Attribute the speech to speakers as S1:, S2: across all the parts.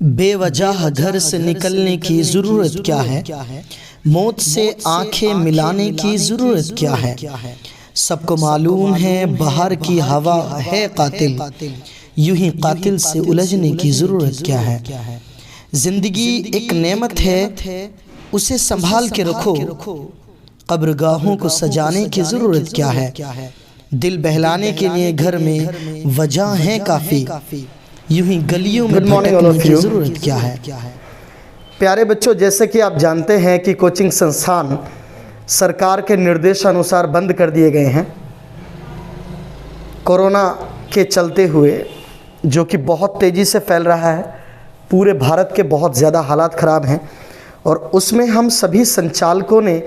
S1: बेवजह घर से निकलने की ज़रूरत क्या है? मौत से आंखें मिलाने की ज़रूरत क्या है? सबको मालूम है बाहर की हवा है कातिल, यूं ही कातिल से उलझने की ज़रूरत क्या है? ज़िंदगी एक नेमत है, उसे संभाल के रखो। कब्रगाहों को सजाने की ज़रूरत क्या है? दिल बहलाने के लिए घर में वजह है काफ़ी, यूं ही गलियों में भटकने की ज़रूरत क्या है?
S2: प्यारे बच्चों, जैसे कि आप जानते हैं कि कोचिंग संस्थान सरकार के निर्देशानुसार बंद कर दिए गए हैं कोरोना के चलते हुए, जो कि बहुत तेज़ी से फैल रहा है। पूरे भारत के बहुत ज़्यादा हालात ख़राब हैं और उसमें हम सभी संचालकों ने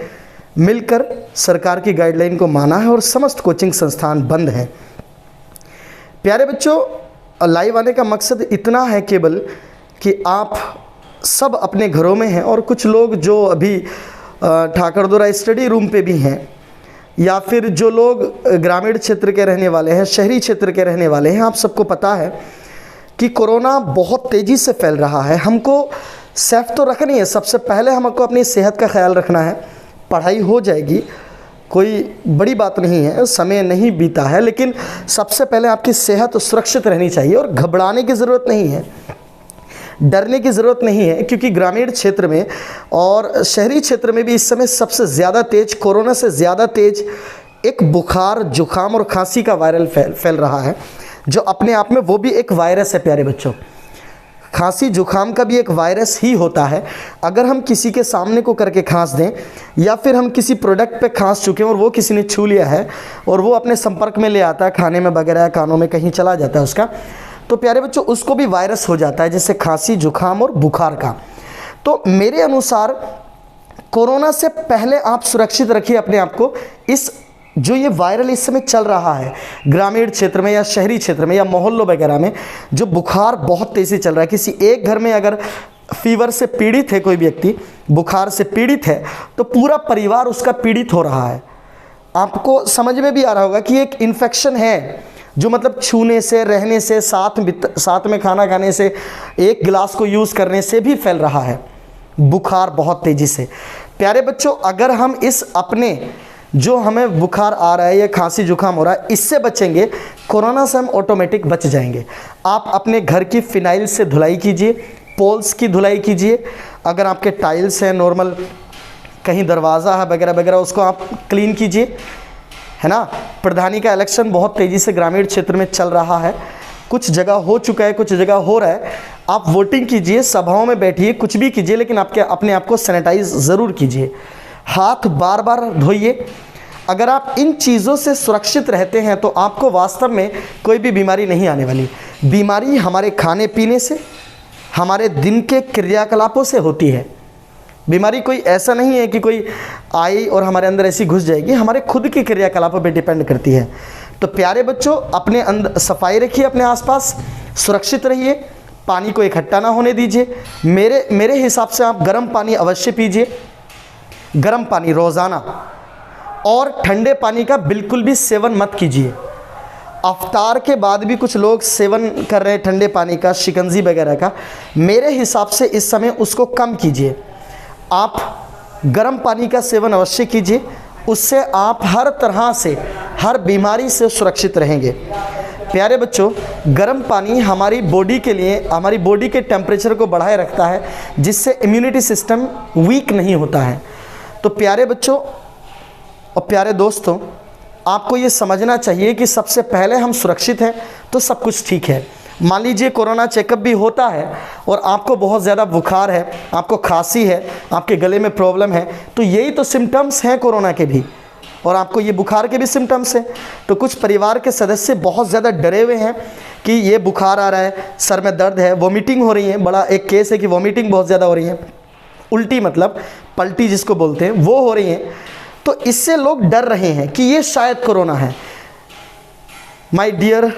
S2: मिलकर सरकार की गाइडलाइन को माना है और समस्त कोचिंग संस्थान बंद हैं। प्यारे बच्चों, लाइव आने का मकसद इतना है केवल कि आप सब अपने घरों में हैं और कुछ लोग जो अभी ठाकरदोरा स्टडी रूम पे भी हैं, या फिर जो लोग ग्रामीण क्षेत्र के रहने वाले हैं, शहरी क्षेत्र के रहने वाले हैं, आप सबको पता है कि कोरोना बहुत तेज़ी से फैल रहा है। हमको सेफ तो रखनी है, सबसे पहले हमको अपनी सेहत का ख्याल रखना है। पढ़ाई हो जाएगी, कोई बड़ी बात नहीं है, समय नहीं बीता है, लेकिन सबसे पहले आपकी सेहत सुरक्षित रहनी चाहिए और घबराने की ज़रूरत नहीं है, डरने की ज़रूरत नहीं है, क्योंकि ग्रामीण क्षेत्र में और शहरी क्षेत्र में भी इस समय सबसे ज़्यादा तेज़, कोरोना से ज़्यादा तेज़ एक बुखार, जुखाम और खांसी का वायरल फैल रहा है, जो अपने आप में वो भी एक वायरस है। प्यारे बच्चों, खांसी जुखाम का भी एक वायरस ही होता है। अगर हम किसी के सामने को करके खांस दें, या फिर हम किसी प्रोडक्ट पे खांस चुके हैं और वो किसी ने छू लिया है और वो अपने संपर्क में ले आता है, खाने में वगैरह, कानों में कहीं चला जाता है उसका, तो प्यारे बच्चों उसको भी वायरस हो जाता है, जैसे खांसी जुखाम और बुखार का। तो मेरे अनुसार कोरोना से पहले आप सुरक्षित रखिए अपने आप को। इस जो ये वायरल इस समय चल रहा है ग्रामीण क्षेत्र में या शहरी क्षेत्र में या मोहल्लों वगैरह में, जो बुखार बहुत तेज़ी से चल रहा है, किसी एक घर में अगर फीवर से पीड़ित है कोई व्यक्ति, बुखार से पीड़ित है, तो पूरा परिवार उसका पीड़ित हो रहा है। आपको समझ में भी आ रहा होगा कि एक इन्फेक्शन है जो मतलब छूने से, रहने से, साथ में खाना खाने से, एक गिलास को यूज़ करने से भी फैल रहा है बुखार बहुत तेज़ी से। प्यारे बच्चों, अगर हम इस अपने जो हमें बुखार आ रहा है या खांसी जुखाम हो रहा है, इससे बचेंगे, कोरोना से हम ऑटोमेटिक बच जाएंगे। आप अपने घर की फिनाइल से धुलाई कीजिए, पोल्स की धुलाई कीजिए, अगर आपके टाइल्स हैं, नॉर्मल कहीं दरवाज़ा है वगैरह वगैरह, उसको आप क्लीन कीजिए, है ना। प्रधानी का इलेक्शन बहुत तेज़ी से ग्रामीण क्षेत्र में चल रहा है, कुछ जगह हो चुका है, कुछ जगह हो रहा है। आप वोटिंग कीजिए, सभाओं में बैठिए, कुछ भी कीजिए, लेकिन अपने आप को सैनिटाइज ज़रूर कीजिए, हाथ बार बार धोइए। अगर आप इन चीज़ों से सुरक्षित रहते हैं तो आपको वास्तव में कोई भी बीमारी नहीं आने वाली। बीमारी हमारे खाने पीने से, हमारे दिन के क्रियाकलापों से होती है। बीमारी कोई ऐसा नहीं है कि कोई आई और हमारे अंदर ऐसी घुस जाएगी, हमारे खुद के क्रियाकलापों पर डिपेंड करती है। तो प्यारे बच्चों, अपने अंदर सफाई रखिए, अपने आसपास सुरक्षित रहिए, पानी को इकट्ठा ना होने दीजिए। मेरे हिसाब से आप गर्म पानी अवश्य पीजिए, गर्म पानी रोज़ाना, और ठंडे पानी का बिल्कुल भी सेवन मत कीजिए। अफ्तार के बाद भी कुछ लोग सेवन कर रहे हैं ठंडे पानी का, शिकंजी वगैरह का, मेरे हिसाब से इस समय उसको कम कीजिए। आप गर्म पानी का सेवन अवश्य कीजिए, उससे आप हर तरह से, हर बीमारी से सुरक्षित रहेंगे। प्यारे बच्चों, गर्म पानी हमारी बॉडी के लिए, हमारी बॉडी के टेम्परेचर को बढ़ाए रखता है, जिससे इम्यूनिटी सिस्टम वीक नहीं होता है। तो प्यारे बच्चों और प्यारे दोस्तों, आपको ये समझना चाहिए कि सबसे पहले हम सुरक्षित हैं तो सब कुछ ठीक है। मान लीजिए कोरोना चेकअप भी होता है और आपको बहुत ज़्यादा बुखार है, आपको खांसी है, आपके गले में प्रॉब्लम है, तो यही तो सिम्टम्स हैं कोरोना के भी, और आपको ये बुखार के भी सिम्टम्स हैं। तो कुछ परिवार के सदस्य बहुत ज़्यादा डरे हुए हैं कि ये बुखार आ रहा है, सर में दर्द है, वॉमिटिंग हो रही है। बड़ा एक केस है कि वॉमिटिंग बहुत ज़्यादा हो रही है, उल्टी मतलब पलटी जिसको बोलते हैं, वो हो रही है। तो इससे लोग डर रहे हैं कि ये शायद कोरोना है। माय डियर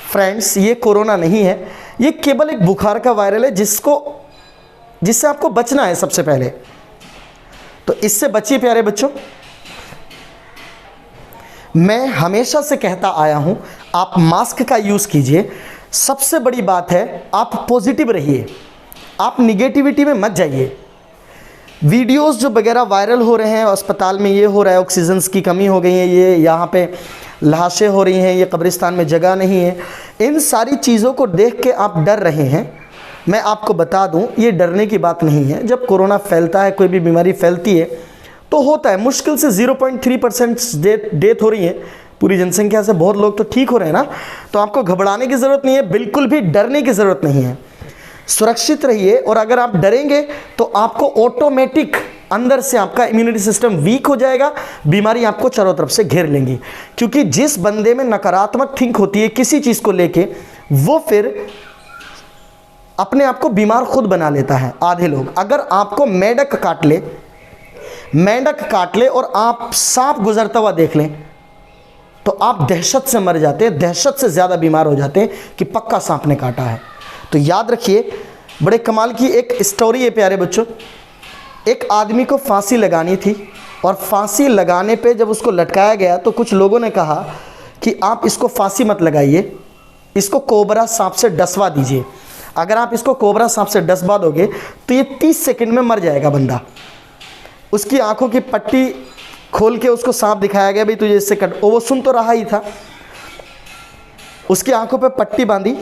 S2: फ्रेंड्स, ये कोरोना नहीं है, ये केवल एक बुखार का वायरल है जिससे आपको बचना है सबसे पहले। तो इससे बचिए प्यारे बच्चों। मैं हमेशा से कहता आया हूं, आप मास्क का यूज़ कीजिए। सबसे बड़ी बात है आप पॉजिटिव रहिए। आप निगेटिविटी में मत जाइए। वीडियोस जो वगैरह वायरल हो रहे हैं, अस्पताल में ये हो रहा है, ऑक्सीजन की कमी हो गई है, ये यहाँ पे लाशें हो रही हैं, ये कब्रिस्तान में जगह नहीं है, इन सारी चीज़ों को देख के आप डर रहे हैं। मैं आपको बता दूं, ये डरने की बात नहीं है। जब कोरोना फैलता है, कोई भी बीमारी फैलती है तो होता है, मुश्किल से 0.3% डेथ हो रही है पूरी जनसंख्या से, बहुत लोग तो ठीक हो रहे हैं ना। तो आपको घबराने की ज़रूरत नहीं है, बिल्कुल भी डरने की ज़रूरत नहीं है। सुरक्षित रहिए। और अगर आप डरेंगे तो आपको ऑटोमेटिक अंदर से आपका इम्यूनिटी सिस्टम वीक हो जाएगा, बीमारी आपको चारों तरफ से घेर लेंगी। क्योंकि जिस बंदे में नकारात्मक थिंक होती है किसी चीज़ को लेके, वो फिर अपने आप को बीमार खुद बना लेता है। आधे लोग, अगर आपको मेंढक काट ले और आप सांप गुजरता हुआ देख लें तो आप दहशत से मर जाते हैं, दहशत से ज़्यादा बीमार हो जाते हैं कि पक्का सांप ने काटा है। तो याद रखिए, बड़े कमाल की एक स्टोरी है प्यारे बच्चों। एक आदमी को फांसी लगानी थी और फांसी लगाने पे जब उसको लटकाया गया तो कुछ लोगों ने कहा कि आप इसको फांसी मत लगाइए, इसको कोबरा सांप से डसवा दीजिए। अगर आप इसको कोबरा सांप से डसवा दोगे तो ये 30 सेकंड में मर जाएगा बंदा। उसकी आंखों की पट्टी खोल के उसको सांप दिखाया गया, भाई तुझे इससे कट, वो सुन तो रहा ही था। उसकी आंखों पे पट्टी बांधी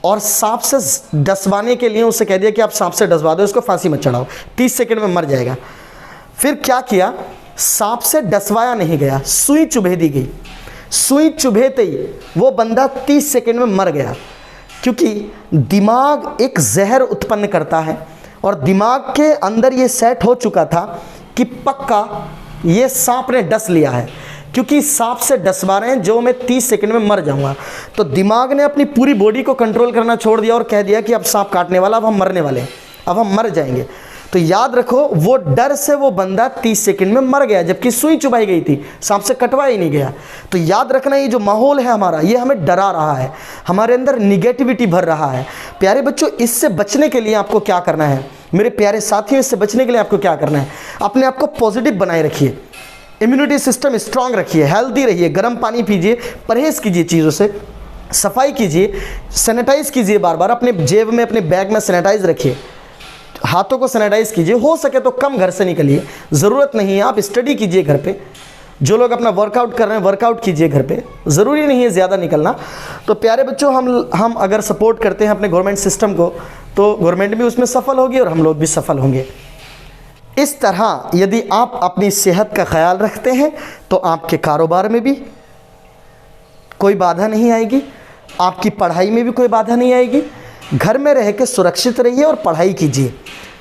S2: और सांप से डसवाने के लिए उसे कह दिया कि आप सांप से डसवा दो, इसको फांसी मत चढ़ाओ, 30 सेकंड में मर जाएगा। फिर क्या किया, सांप से डसवाया नहीं गया, सुई चुभे दी गई। सुई चुभेते ही वो बंदा 30 सेकंड में मर गया। क्योंकि दिमाग एक जहर उत्पन्न करता है और दिमाग के अंदर ये सेट हो चुका था कि पक्का ये सांप ने डस लिया है, क्योंकि सांप से डसवा रहे हैं जो मैं 30 सेकंड में मर जाऊंगा। तो दिमाग ने अपनी पूरी बॉडी को कंट्रोल करना छोड़ दिया और कह दिया कि अब सांप काटने वाला, अब हम मरने वाले हैं, अब हम मर जाएंगे। तो याद रखो, वो डर से वो बंदा 30 सेकंड में मर गया, जबकि सुई चुभाई गई थी, सांप से कटवाया ही नहीं गया। तो याद रखना, ये जो माहौल है हमारा, ये हमें डरा रहा है, हमारे अंदर निगेटिविटी भर रहा है। प्यारे बच्चों, इससे बचने के लिए आपको क्या करना है, मेरे प्यारे साथियों, इससे बचने के लिए आपको क्या करना है, अपने आप को पॉजिटिव बनाए रखिए, इम्यूनिटी सिस्टम स्ट्रांग रखिए, हेल्दी रहिए, गर्म पानी पीजिए, परहेज़ कीजिए चीज़ों से, सफाई कीजिए, सैनिटाइज़ कीजिए, बार बार अपने जेब में, अपने बैग में सैनिटाइज़ रखिए, हाथों को सैनिटाइज़ कीजिए। हो सके तो कम घर से निकलिए, ज़रूरत नहीं है, आप स्टडी कीजिए घर पे। जो लोग अपना वर्कआउट कर रहे हैं, वर्कआउट कीजिए घर पे, ज़रूरी नहीं है ज़्यादा निकलना। तो प्यारे बच्चों, हम अगर सपोर्ट करते हैं अपने गवर्नमेंट सिस्टम को तो गवर्नमेंट भी उसमें सफल होगी और हम लोग भी सफल होंगे। इस तरह यदि आप अपनी सेहत का ख्याल रखते हैं तो आपके कारोबार में भी कोई बाधा नहीं आएगी, आपकी पढ़ाई में भी कोई बाधा नहीं आएगी। घर में रह के सुरक्षित रहिए और पढ़ाई कीजिए।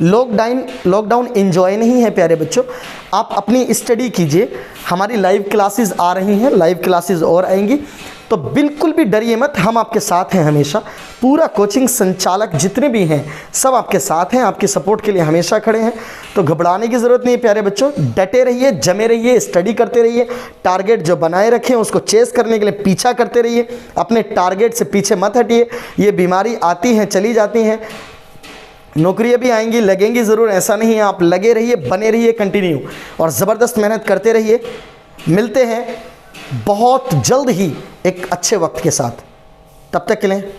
S2: लॉकडाउन एंजॉय नहीं है प्यारे बच्चों, आप अपनी स्टडी कीजिए। हमारी लाइव क्लासेस आ रही हैं, लाइव क्लासेस और आएंगी, तो बिल्कुल भी डरिए मत, हम आपके साथ हैं हमेशा। पूरा कोचिंग संचालक जितने भी हैं सब आपके साथ हैं, आपके सपोर्ट के लिए हमेशा खड़े हैं। तो घबराने की ज़रूरत नहीं है प्यारे बच्चों, डटे रहिए, जमे रहिए, स्टडी करते रहिए, टारगेट जो बनाए रखें उसको चेस करने के लिए पीछा करते रहिए, अपने टारगेट से पीछे मत हटिए। ये बीमारी आती हैं, चली जाती हैं, नौकरियाँ भी आएंगी, लगेंगी ज़रूर, ऐसा नहीं है। आप लगे रहिए, बने रहिए कंटिन्यू और ज़बरदस्त मेहनत करते रहिए। मिलते हैं बहुत जल्द ही एक अच्छे वक्त के साथ, तब तक के लिए